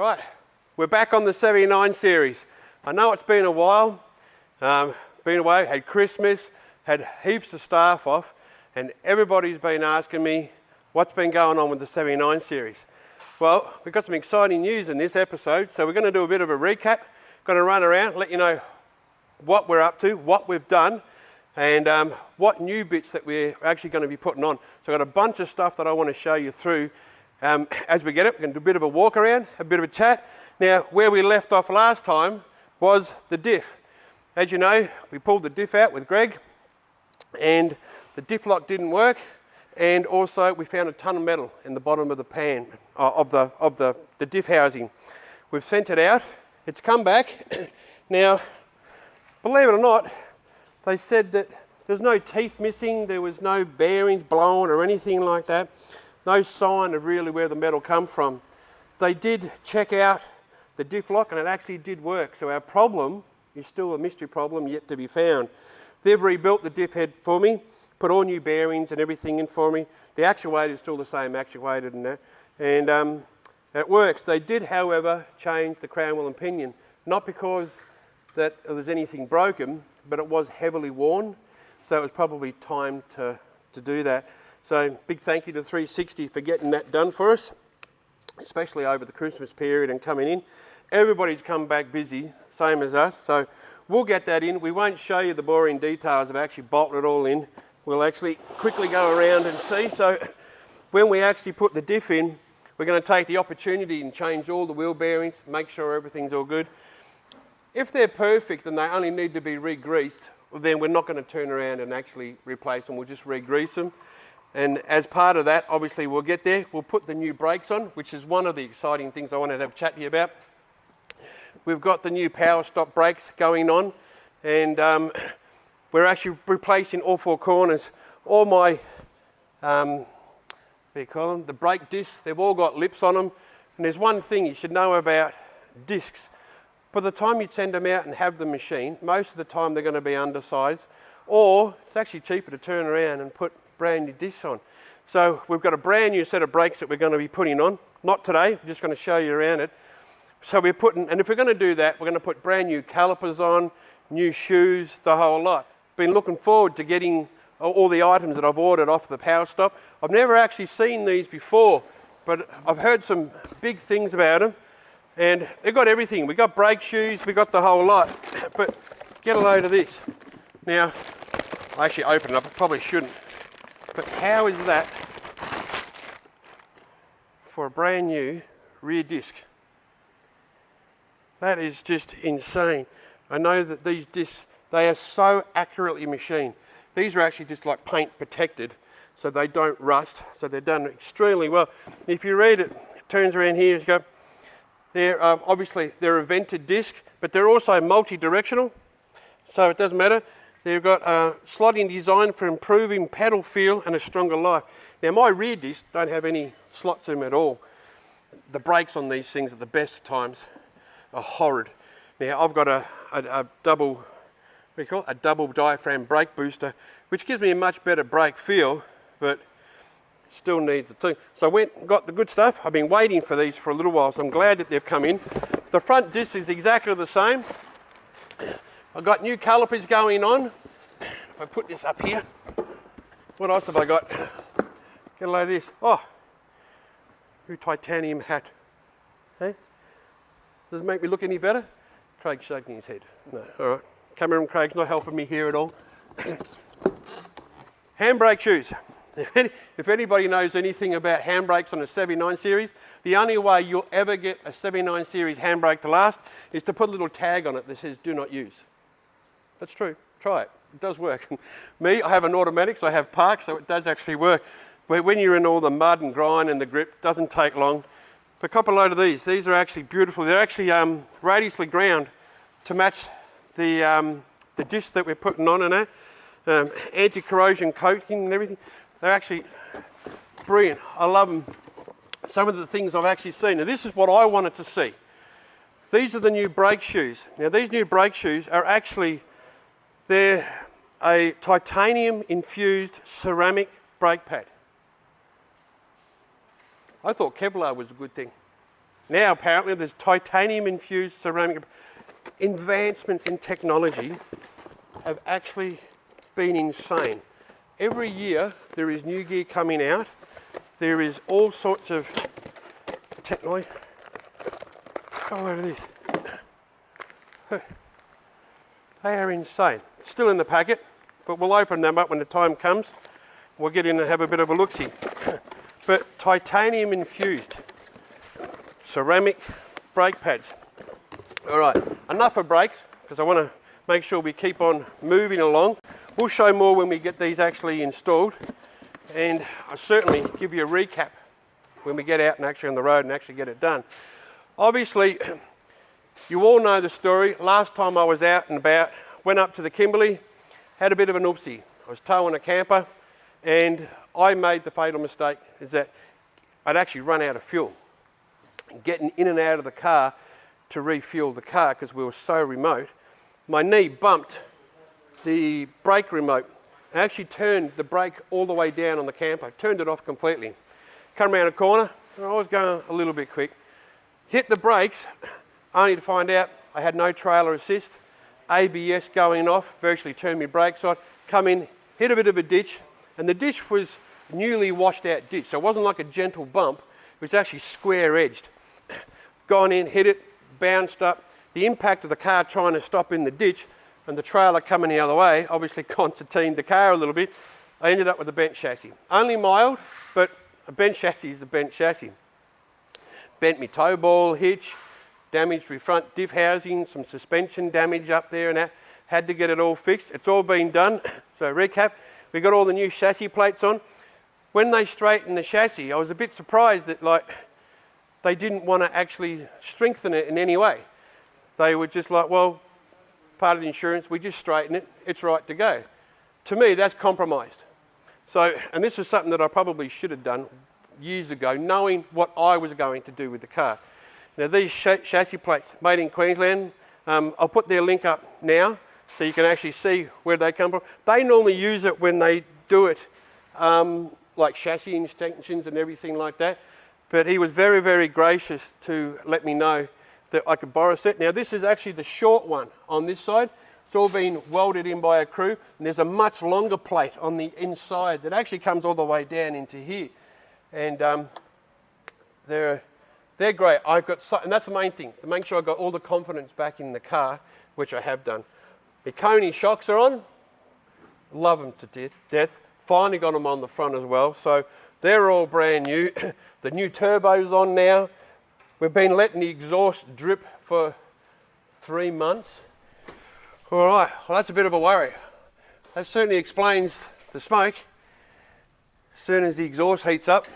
Right, we're back on the 79 series. I know it's been a while, been away, had Christmas, had heaps of staff off, and everybody's been asking me what's been going on with the 79 series. Well, we've got some exciting news in this episode, so we're going to do a bit of a recap, going to run around, let you know what we're up to, what we've done, and what new bits that we're actually going to be putting on. So I've got a bunch of stuff that I want to show you through. As we get it, we're going to do a bit of a walk around, a bit of a chat. Now, where we left off last time was the diff. As you know, we pulled the diff out with Greg, and the diff lock didn't work, and also we found a ton of metal in the bottom of the pan, of the diff housing. We've sent it out, it's come back. Now, believe it or not, they said that there's no teeth missing, there was no bearings blown or anything like that. No sign of really where the metal come from. They did check out the diff lock and it actually did work. So our problem is still a mystery problem yet to be found. They've rebuilt the diff head for me, put all new bearings and everything in for me. The actuator is still the same actuator and that. And it works. They did, however, change the crown wheel and pinion. Not because that there was anything broken, but it was heavily worn. So it was probably time to do that. So big thank you to 360 for getting that done for us, especially over the Christmas period and coming in. Everybody's come back busy, same as us, so we'll get that in. We won't show you the boring details of actually bolting it all in. We'll actually quickly go around and see. So when we actually put the diff in, we're going to take the opportunity and change all the wheel bearings, make sure everything's all good. If they're perfect and they only need to be re-greased, well, then we're not going to turn around and actually replace them, we'll just re-grease them. And as part of that, obviously we'll get there, we'll put the new brakes on, which is one of the exciting things I wanted to have a chat to you about. We've got the new power stop brakes going on, and we're actually replacing all four corners. All my, what do you call them, the brake discs, they've all got lips on them. And there's one thing you should know about discs. By the time you send them out and have the machine, most of the time they're going to be undersized, or it's actually cheaper to turn around and put brand new discs on. So we've got a brand new set of brakes that we're going to be putting on. Not today, we're just going to show you around it. So we're putting, and if we're going to do that, we're going to put brand new calipers on, new shoes, the whole lot. Been looking forward to getting all the items that I've ordered off the Power Stop. I've never actually seen these before, but I've heard some big things about them, and they've got everything. We've got brake shoes, we've got the whole lot, but get a load of this. Now, I actually opened it up, I probably shouldn't. But how is that for a brand new rear disc? That is just insane. I know that these discs, they are so accurately machined. These are actually just like paint protected, so they don't rust, so they're done extremely well. If you read it, it turns around here, you go, they're obviously they're a vented disc, but they're also multi-directional, so it doesn't matter. They've got a slotting design for improving pedal feel and a stronger life. Now my rear discs don't have any slots in them at all. The brakes on these things at the best of times are horrid. Now I've got a double, what do you call it? A double diaphragm brake booster, which gives me a much better brake feel, but still needs the thing. So I went and got the good stuff. I've been waiting for these for a little while, so I'm glad that they've come in. The front disc is exactly the same. I've got new calipers going on. If I put this up here, what else have I got? Get a load of this. Oh, new titanium hat. Hey? Does it make me look any better? Craig's shaking his head. No, all right. Cameron Craig's not helping me here at all. Handbrake shoes. If anybody knows anything about handbrakes on a 79 series, the only way you'll ever get a 79 series handbrake to last is to put a little tag on it that says do not use. That's true. Try it. It does work. Me, I have an automatic, so I have park, so it does actually work. But when you're in all the mud and grind and the grip, it doesn't take long. But cop a load of these. These are actually beautiful. They're actually radiusly ground to match the disc that we're putting on and that. Anti-corrosion coating and everything. They're actually brilliant. I love them. Some of the things I've actually seen. Now this is what I wanted to see. These are the new brake shoes. Now these new brake shoes are actually, they're a titanium infused ceramic brake pad. I thought Kevlar was a good thing. Now apparently there's titanium infused ceramic. Advancements in technology have actually been insane. Every year there is new gear coming out. There is all sorts of technology. Oh, look at this. They are insane. Still in the packet, but we'll open them up when the time comes. We'll get in and have a bit of a look-see. But titanium infused ceramic brake pads. All right, enough of brakes, because I want to make sure we keep on moving along. We'll show more when we get these actually installed, and I'll certainly give you a recap when we get out and actually on the road and actually get it done. Obviously, you all know the story. Last time I was out and about, went up to the Kimberley, had a bit of an oopsie. I was towing a camper, and I made the fatal mistake, is that I'd actually run out of fuel. Getting in and out of the car to refuel the car because we were so remote, my knee bumped the brake remote. I actually turned the brake all the way down on the camper, turned it off completely. Come around a corner, I was going a little bit quick, hit the brakes, only to find out I had no trailer assist, ABS going off, virtually turned my brakes on, come in, hit a bit of a ditch, and the ditch was newly washed out ditch, so it wasn't like a gentle bump, it was actually square edged. Gone in, hit it, bounced up. The impact of the car trying to stop in the ditch and the trailer coming the other way obviously concertined the car a little bit. I ended up with a bent chassis. Only mild, but a bent chassis is a bent chassis. Bent me tow ball, hitch, damaged my front diff housing, some suspension damage up there and that. Had to get it all fixed. It's all been done. So recap, we got all the new chassis plates on. When they straightened the chassis, I was a bit surprised that they didn't want to actually strengthen it in any way. They were just like, well, part of the insurance, we just straighten it, it's right to go. To me, that's compromised. So, and this is something that I probably should have done years ago, knowing what I was going to do with the car. Now these chassis plates, made in Queensland, I'll put their link up now so you can actually see where they come from. They normally use it when they do it, like chassis extensions and everything like that. But he was very, very gracious to let me know that I could borrow a set. Now this is actually the short one on this side. It's all been welded in by a crew, and there's a much longer plate on the inside that actually comes all the way down into here. And they're great. And that's the main thing, to make sure I got all the confidence back in the car, which I have done. The Koni shocks are on. Love them to death. Finally got them on the front as well. So they're all brand new. The new turbo's on now. We've been letting the exhaust drip for 3 months. All right, well that's a bit of a worry. That certainly explains the smoke. As soon as the exhaust heats up,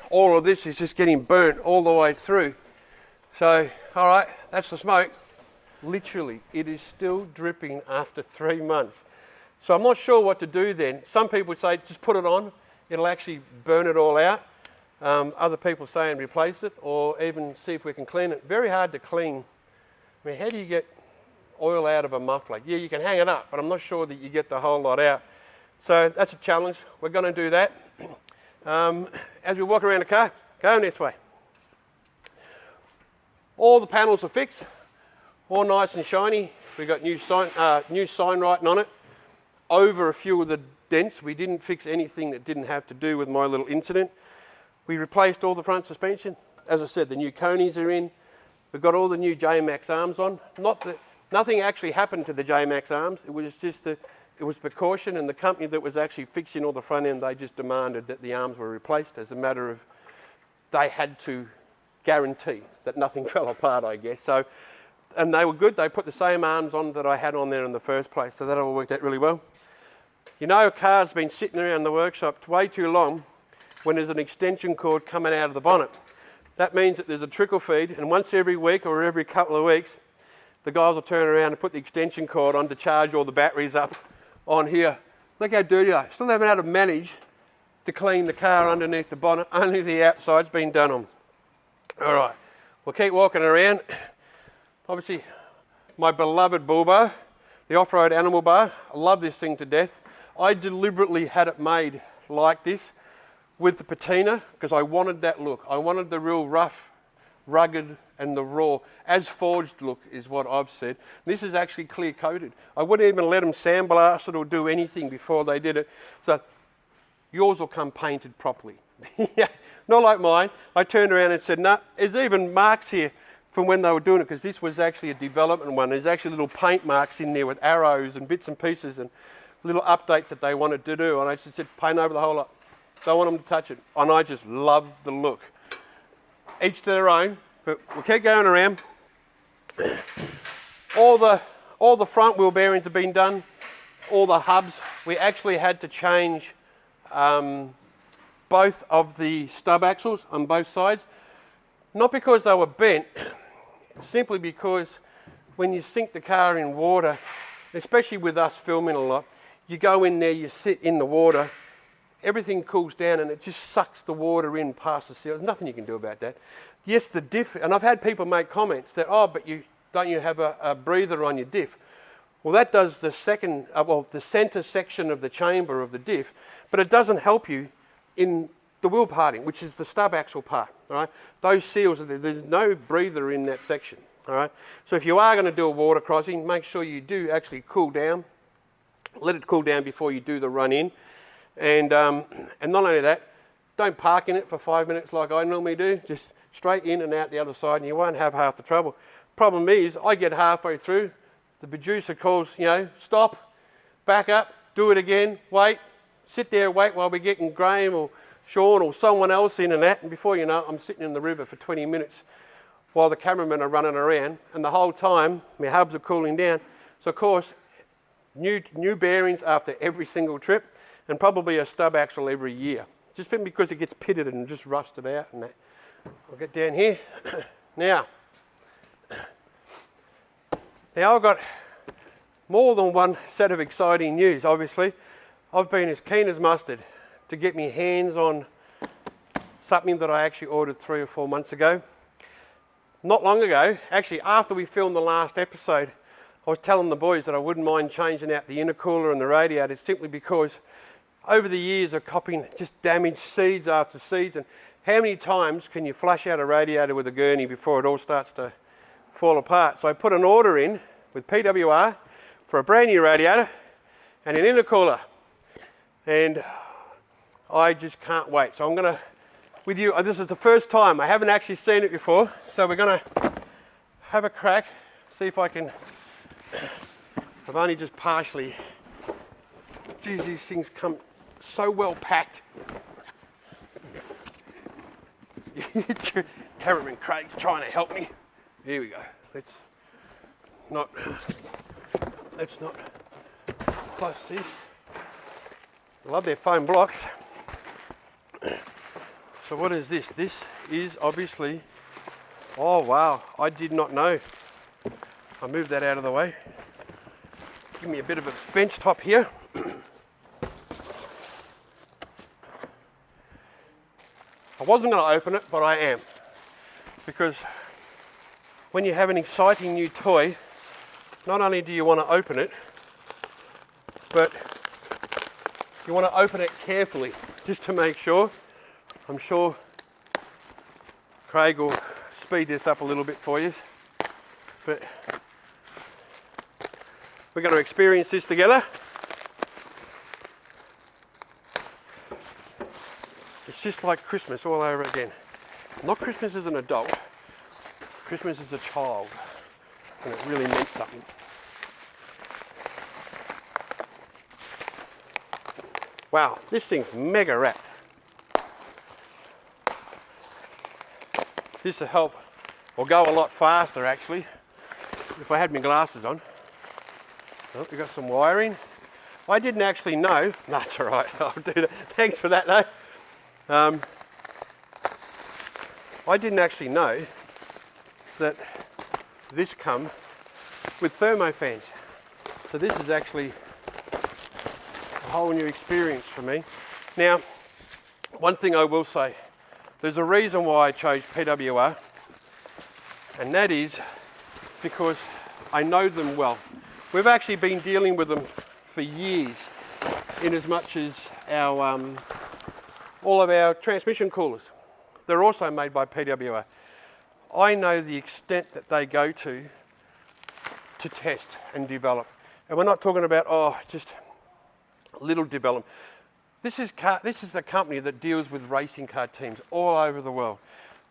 all of this is just getting burnt all the way through. So, all right, that's the smoke. Literally, it is still dripping after 3 months. So I'm not sure what to do then. Some people would say, just put it on. It'll actually burn it all out. Other people saying replace it or even see if we can clean it. Very hard to clean. I mean, how do you get oil out of a muffler? Yeah, you can hang it up, but I'm not sure that you get the whole lot out. So that's a challenge. We're going to do that. As we walk around the car, going this way. All the panels are fixed, all nice and shiny. We've got new sign writing on it. Over a few of the dents, we didn't fix anything that didn't have to do with my little incident. We replaced all the front suspension. As I said, the new Konis are in. We've got all the new J-Max arms on. Nothing actually happened to the J-Max arms. It was just it was precaution, and the company that was actually fixing all the front end, they just demanded that the arms were replaced as a matter of, they had to guarantee that nothing fell apart, I guess. So, and they were good. They put the same arms on that I had on there in the first place, so that all worked out really well. You know, a car's been sitting around the workshop way too long when there's an extension cord coming out of the bonnet. That means that there's a trickle feed, and once every week or every couple of weeks, the guys will turn around and put the extension cord on to charge all the batteries up on here. Look how dirty they are. Still haven't had to manage to clean the car underneath the bonnet. Only the outside's been done on. All right, we'll keep walking around. Obviously, my beloved bull bar, the off-road animal bar. I love this thing to death. I deliberately had it made like this with the patina because I wanted that look. I wanted the real rough, rugged and the raw, as forged look is what I've said. This is actually clear coated. I wouldn't even let them sandblast it or do anything before they did it. So yours will come painted properly. Yeah, not like mine. I turned around and said, no, there's even marks here from when they were doing it, because this was actually a development one. There's actually little paint marks in there with arrows and bits and pieces and little updates that they wanted to do. And I just said, paint over the whole lot. Don't want them to touch it. And I just love the look. Each to their own, but we'll keep going around. All the front wheel bearings have been done. All the hubs. We actually had to change both of the stub axles on both sides. Not because they were bent, simply because when you sink the car in water, especially with us filming a lot, you go in there, you sit in the water, everything cools down and it just sucks the water in past the seal. There's nothing you can do about that. Yes, the diff, and I've had people make comments that, oh, but don't you have a breather on your diff? Well, that does the the center section of the chamber of the diff, but it doesn't help you in the wheel parting, which is the stub axle part, all right? Those seals, there's no breather in that section, all right? So if you are going to do a water crossing, make sure you do actually cool down. Let it cool down before you do the run in. And not only that, don't park in it for 5 minutes like I normally do. Just straight in and out the other side and you won't have half the trouble. Problem is, I get halfway through, the producer calls, stop, back up, do it again, wait, sit there, wait while we're getting Graham or Sean or someone else in and that, and before you know it, I'm sitting in the river for 20 minutes while the cameramen are running around, and the whole time my hubs are cooling down. So of course, new bearings after every single trip, and probably a stub axle every year, just because it gets pitted and just rusted out and that. I'll get down here. Now I've got more than one set of exciting news. Obviously, I've been as keen as mustard to get my hands on something that I actually ordered 3 or 4 months ago. Not long ago, actually after we filmed the last episode, I was telling the boys that I wouldn't mind changing out the intercooler and the radiator simply because over the years of copying just damaged seeds after seeds, and how many times can you flush out a radiator with a gurney before it all starts to fall apart? So I put an order in with PWR for a brand new radiator and an intercooler, and I just can't wait. So I'm going to, with you, this is the first time, I haven't actually seen it before, so we're going to have a crack, see if I can. I've only just partially, geez, these things come so well packed. Cameraman Craig's trying to help me. Here we go. Let's not close this. I love their foam blocks. So what is this? This is obviously, oh wow, I did not know. I'll move that out of the way. Give me a bit of a bench top here. I wasn't going to open it, but I am. Because when you have an exciting new toy, not only do you want to open it, but you want to open it carefully, just to make sure. I'm sure Craig will speed this up a little bit for you, but we're going to experience this together. It's just like Christmas all over again. Not Christmas as an adult, Christmas as a child, and it really meant something. Wow, this thing's mega wrapped. This will help, or go a lot faster actually, if I had my glasses on. Oh, we've got some wiring. I didn't actually know, that's all right, I'll do that. Thanks for that though. I didn't actually know that this comes with thermofans. So this is actually a whole new experience for me. Now, one thing I will say, there's a reason why I chose PWR, and that is because I know them well. We've actually been dealing with them for years, in as much as our all of our transmission coolers. They're also made by PWR. I know the extent that they go to test and develop. And we're not talking about, just little development. This is a company that deals with racing car teams all over the world.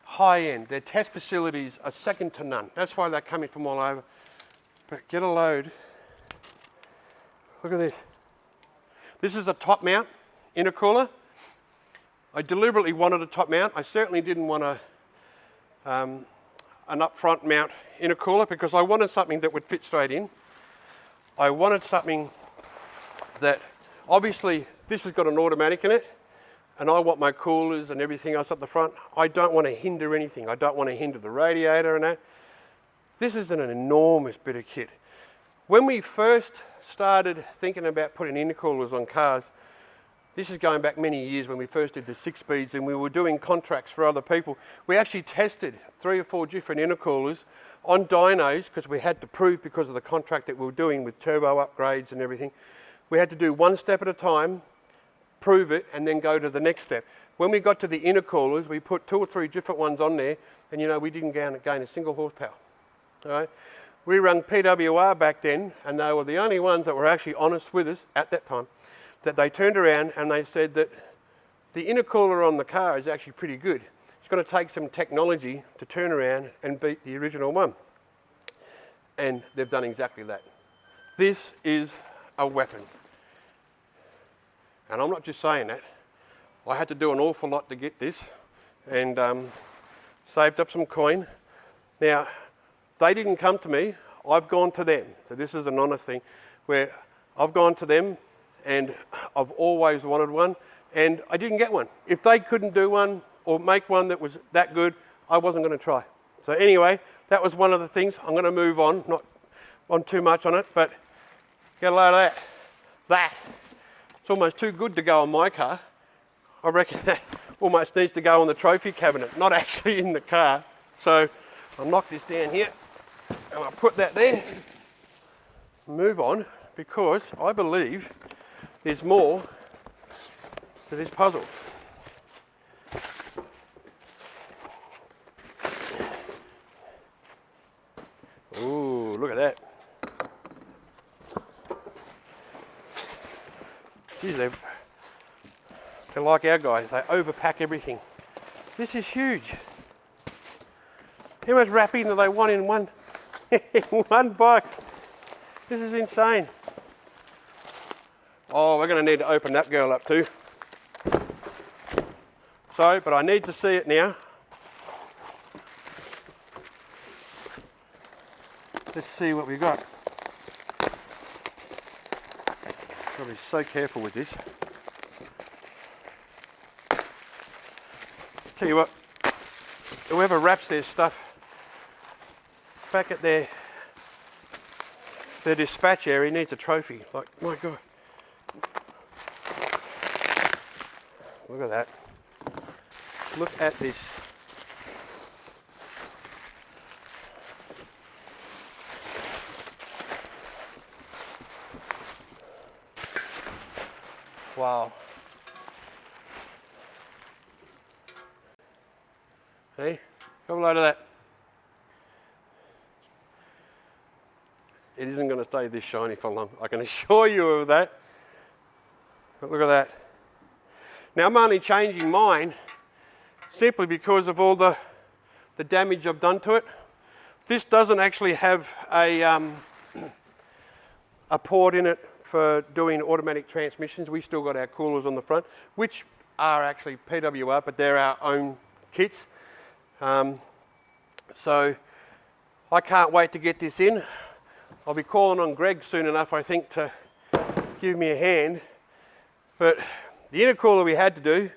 High end. Their test facilities are second to none. That's why they're coming from all over. But get a load. Look at this. This is a top mount intercooler. I deliberately wanted a top mount. I certainly didn't want an up-front mount intercooler because I wanted something that would fit straight in. I wanted something that, obviously, this has got an automatic in it, and I want my coolers and everything else up the front. I don't want to hinder anything. I don't want to hinder the radiator and that. This is an enormous bit of kit. When we first started thinking about putting intercoolers on cars, this is going back many years when we first did the 6-speeds and we were doing contracts for other people. We actually tested 3 or 4 different intercoolers on dynos because we had to prove, because of the contract that we were doing with turbo upgrades and everything, we had to do one step at a time, prove it, and then go to the next step. When we got to the intercoolers, we put 2 or 3 different ones on there, and we didn't gain a single horsepower. All right? We rang PWR back then, and they were the only ones that were actually honest with us at that time, that they turned around and they said that the intercooler on the car is actually pretty good. It's going to take some technology to turn around and beat the original one. And they've done exactly that. This is a weapon. And I'm not just saying that. I had to do an awful lot to get this, and saved up some coin. Now, they didn't come to me, I've gone to them. So this is an honest thing, where I've gone to them and I've always wanted one, and I didn't get one. If they couldn't do one or make one that was that good, I wasn't going to try. So anyway, that was one of the things. I'm going to move on, not on too much on it, but get a load of that. That. It's almost too good to go on my car. I reckon that almost needs to go on the trophy cabinet, not actually in the car. So I'll knock this down here and I'll put that there. Move on, because I believe there's more to this puzzle. Ooh, look at that. Geez, they're like our guys, they overpack everything. This is huge. How much wrapping do they want in one, in one box? This is insane. Oh, we're going to need to open that girl up too. So, but I need to see it now. Let's see what we got. Got to be so careful with this. Tell you what, whoever wraps their stuff back at their dispatch area needs a trophy. Like, my God. Look at that. Look at this. Wow. Hey, have a load of that. It isn't going to stay this shiny for long, I can assure you of that. But look at that. Now I'm only changing mine simply because of all the damage I've done to it. This doesn't actually have a port in it for doing automatic transmissions. We still got our coolers on the front, which are actually PWR, but they're our own kits. So I can't wait to get this in. I'll be calling on Greg soon enough, I think, to give me a hand. But the intercooler we had to do,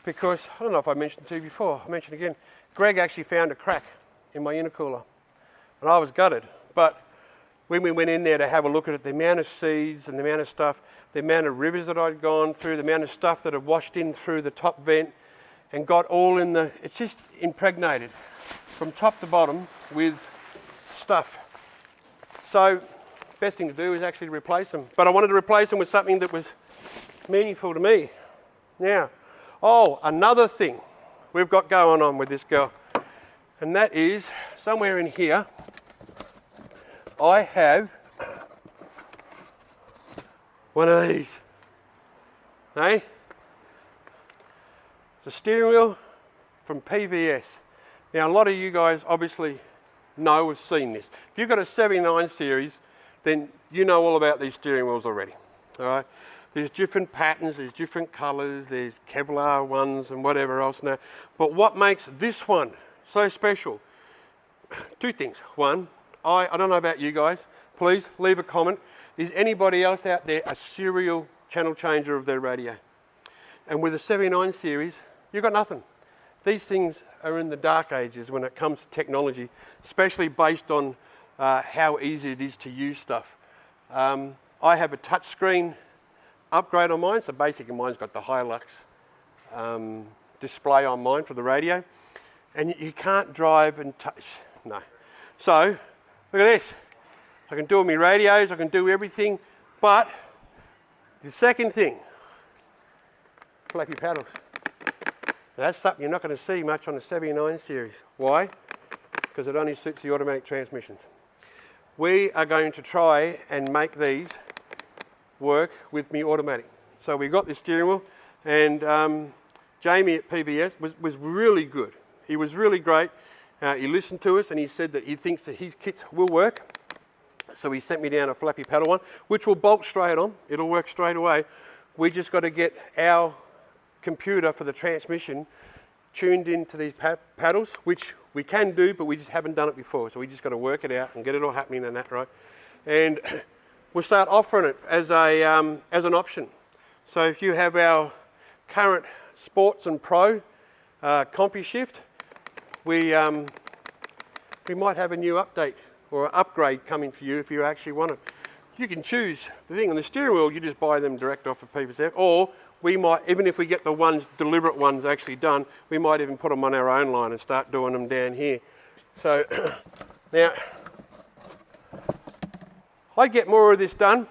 because I don't know if I mentioned to you before, I'll mention again, Greg actually found a crack in my intercooler and I was gutted. But when we went in there to have a look at it, the amount of seeds and the amount of stuff, the amount of rivers that I'd gone through, the amount of stuff that had washed in through the top vent and got all in the, it's just impregnated from top to bottom with stuff. So best thing to do is actually replace them. But I wanted to replace them with something that was meaningful to me. Now, oh, another thing we've got going on with this girl. and that is somewhere in here. I have one of these. Hey? It's a steering wheel from PVS. Now, a lot of you guys obviously know, have seen this. If you've got a 79 series, then you know all about these steering wheels already. All right? There's different patterns, there's different colours, there's Kevlar ones and whatever else now. But what makes this one so special? Two things. One, I don't know about you guys, please leave a comment. Is anybody else out there a serial channel changer of their radio? And with the 79 series, you've got nothing. These things are in the dark ages when it comes to technology, especially based on how easy it is to use stuff. I have a touchscreen upgrade on mine, so basically mine's got the Hilux display on mine for the radio, and you can't drive and touch, no. So, look at this. I can do all my radios, I can do everything, but the second thing, flappy paddles. Now that's something you're not going to see much on the 79 series. Why? Because it only suits the automatic transmissions. We are going to try and make these work with me automatic. So we got this steering wheel, and Jamie at PBS was really good. He was really great. He listened to us and he said that he thinks that his kits will work. So he sent me down a flappy paddle one, which will bolt straight on. It'll work straight away. We just got to get our computer for the transmission tuned into these paddles, which we can do, but we just haven't done it before. So we just got to work it out and get it all happening and that, right? And we'll start offering it as an option. So if you have our current Sports and Pro CompuShift, we might have a new update or an upgrade coming for you if you actually want it. You can choose the thing on the steering wheel, you just buy them direct off of PVS, or we might, even if we get the ones, deliberate ones actually done, we might even put them on our own line and start doing them down here. So now, I'd get more of this done.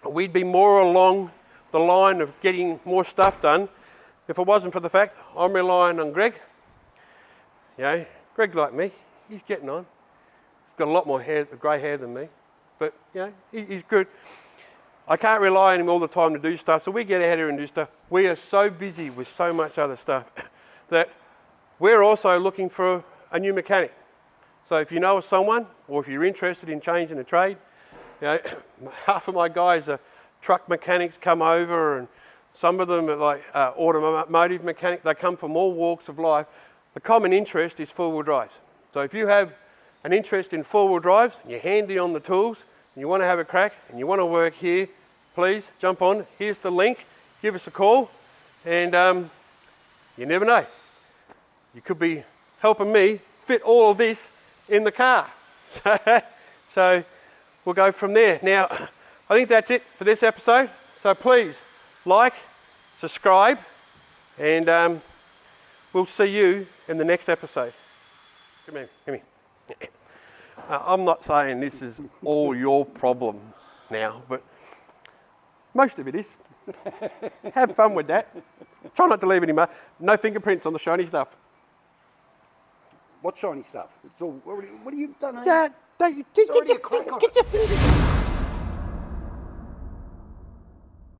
We'd be more along the line of getting more stuff done if it wasn't for the fact I'm relying on Greg. You know, Greg like me, he's getting on. He's got a lot more hair, grey hair than me, but you know, he's good. I can't rely on him all the time to do stuff, so we get out here and do stuff. We are so busy with so much other stuff that we're also looking for a new mechanic. So if you know of someone, or if you're interested in changing a trade, you know, half of my guys are truck mechanics, come over, and some of them are like automotive mechanics. They come from all walks of life. The common interest is four-wheel drives. So if you have an interest in four-wheel drives, you're handy on the tools, and you want to have a crack, and you want to work here, please jump on. Here's the link. Give us a call, and you never know. You could be helping me fit all of this in the car. So we'll go from there. Now, I think that's it for this episode. So please like, subscribe, and we'll see you in the next episode. Come here. I'm not saying this is all your problem now, but most of it is. Have fun with that. Try not to leave any mark. No fingerprints on the shiny stuff. What shiny stuff? It's all. What have you done? Yeah, get your fingers.